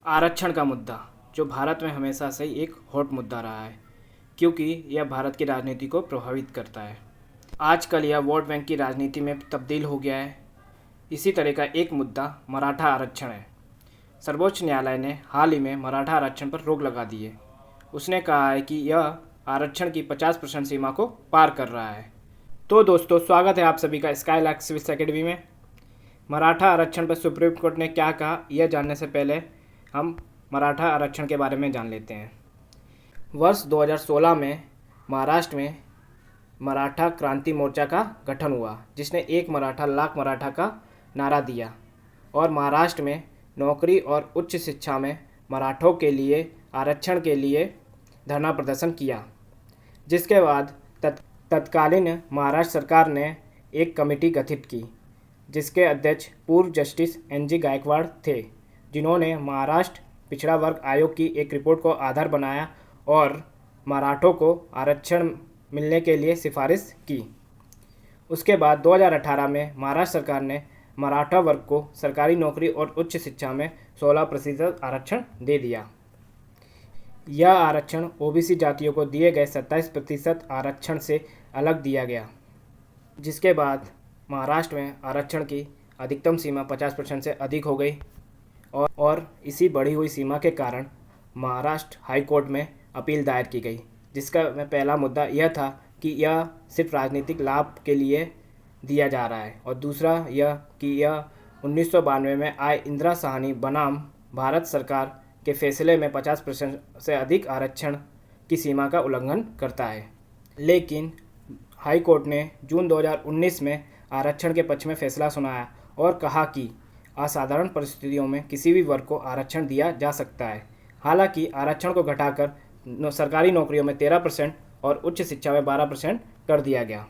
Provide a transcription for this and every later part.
आरक्षण का मुद्दा जो भारत में हमेशा से ही एक हॉट मुद्दा रहा है, क्योंकि यह भारत की राजनीति को प्रभावित करता है। आजकल यह वोट बैंक की राजनीति में तब्दील हो गया है। इसी तरह का एक मुद्दा मराठा आरक्षण है। सर्वोच्च न्यायालय ने हाल ही में मराठा आरक्षण पर रोक लगा दी है। उसने कहा है कि यह आरक्षण की 50% सीमा को पार कर रहा है। तो दोस्तों, स्वागत है आप सभी का स्काईलार्क सिविल्स एकेडमी में। मराठा आरक्षण पर सुप्रीम कोर्ट ने क्या कहा, यह जानने से पहले हम मराठा आरक्षण के बारे में जान लेते हैं। वर्ष 2016 में महाराष्ट्र में मराठा क्रांति मोर्चा का गठन हुआ, जिसने एक मराठा लाख मराठा का नारा दिया और महाराष्ट्र में नौकरी और उच्च शिक्षा में मराठों के लिए आरक्षण के लिए धरना प्रदर्शन किया। जिसके बाद तत्कालीन महाराष्ट्र सरकार ने एक कमेटी गठित की, जिसके अध्यक्ष पूर्व जस्टिस NG गायकवाड़ थे, जिन्होंने महाराष्ट्र पिछड़ा वर्ग आयोग की एक रिपोर्ट को आधार बनाया और मराठों को आरक्षण मिलने के लिए सिफारिश की। उसके बाद 2018 में महाराष्ट्र सरकार ने मराठा वर्ग को सरकारी नौकरी और उच्च शिक्षा में 16% आरक्षण दे दिया। यह आरक्षण OBC जातियों को दिए गए 27% आरक्षण से अलग दिया गया। जिसके बाद महाराष्ट्र में आरक्षण की अधिकतम सीमा 50% से अधिक हो गई और इसी बढ़ी हुई सीमा के कारण महाराष्ट्र हाई कोर्ट में अपील दायर की गई, जिसका पहला मुद्दा यह था कि यह सिर्फ राजनीतिक लाभ के लिए दिया जा रहा है, और दूसरा यह कि यह 1992 में आए इंदिरा साहनी बनाम भारत सरकार के फैसले में 50% से अधिक आरक्षण की सीमा का उल्लंघन करता है। लेकिन हाई कोर्ट ने जून 2019 में आरक्षण के पक्ष में फैसला सुनाया और कहा कि असाधारण परिस्थितियों में किसी भी वर्ग को आरक्षण दिया जा सकता है। हालांकि आरक्षण को घटाकर सरकारी नौकरियों में 13% और उच्च शिक्षा में 12% कर दिया गया।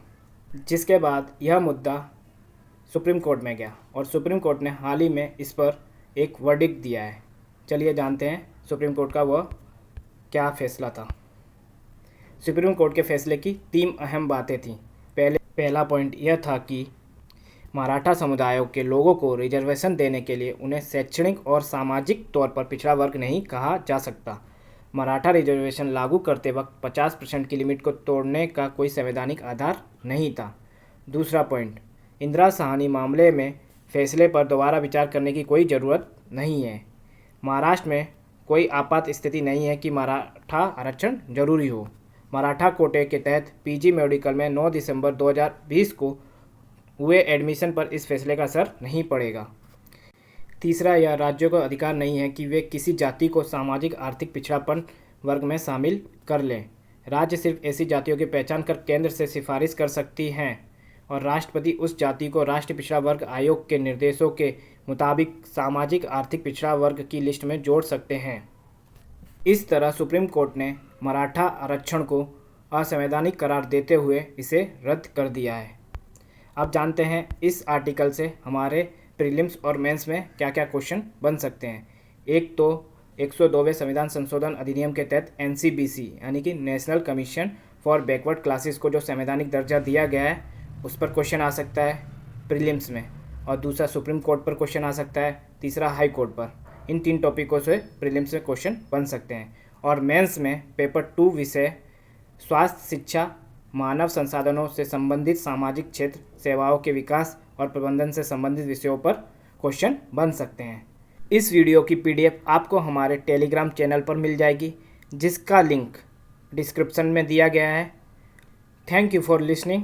जिसके बाद यह मुद्दा सुप्रीम कोर्ट में गया और सुप्रीम कोर्ट ने हाल ही में इस पर एक वर्डिक्ट दिया है। चलिए जानते हैं सुप्रीम कोर्ट का वह क्या फैसला था। सुप्रीम कोर्ट के फैसले की 3 अहम बातें थीं। पहला पॉइंट यह था कि मराठा समुदायों के लोगों को रिजर्वेशन देने के लिए उन्हें शैक्षणिक और सामाजिक तौर पर पिछड़ा वर्ग नहीं कहा जा सकता। मराठा रिजर्वेशन लागू करते वक्त 50% की लिमिट को तोड़ने का कोई संवैधानिक आधार नहीं था। दूसरा पॉइंट, इंदिरा साहनी मामले में फैसले पर दोबारा विचार करने की कोई ज़रूरत नहीं है। महाराष्ट्र में कोई आपात स्थिति नहीं है कि मराठा आरक्षण जरूरी हो। मराठा कोटे के तहत PG मेडिकल में 9 दिसंबर 2020 को हुए एडमिशन पर इस फैसले का असर नहीं पड़ेगा। तीसरा, यह राज्यों का अधिकार नहीं है कि वे किसी जाति को सामाजिक आर्थिक पिछड़ापन वर्ग में शामिल कर लें। राज्य सिर्फ ऐसी जातियों की पहचान कर केंद्र से सिफारिश कर सकती हैं और राष्ट्रपति उस जाति को राष्ट्रीय पिछड़ा वर्ग आयोग के निर्देशों के मुताबिक सामाजिक आर्थिक पिछड़ा वर्ग की लिस्ट में जोड़ सकते हैं। इस तरह सुप्रीम कोर्ट ने मराठा आरक्षण को असंवैधानिक करार देते हुए इसे रद्द कर दिया है। अब जानते हैं इस आर्टिकल से हमारे प्रीलिम्स और मेंस में क्या क्या क्वेश्चन बन सकते हैं। एक तो 102वें संविधान संशोधन अधिनियम के तहत NCBC यानी कि national commission for backward classes को जो संवैधानिक दर्जा दिया गया है, उस पर क्वेश्चन आ सकता है प्रीलिम्स में। और दूसरा सुप्रीम कोर्ट पर क्वेश्चन आ सकता है, तीसरा हाई कोर्ट पर। इन 3 टॉपिकों से प्रीलिम्स में क्वेश्चन बन सकते हैं। और मेंस में पेपर 2 विषय स्वास्थ्य शिक्षा मानव संसाधनों से संबंधित सामाजिक क्षेत्र सेवाओं के विकास और प्रबंधन से संबंधित विषयों पर क्वेश्चन बन सकते हैं। इस वीडियो की PDF आपको हमारे टेलीग्राम चैनल पर मिल जाएगी, जिसका लिंक डिस्क्रिप्शन में दिया गया है। Thank you for listening.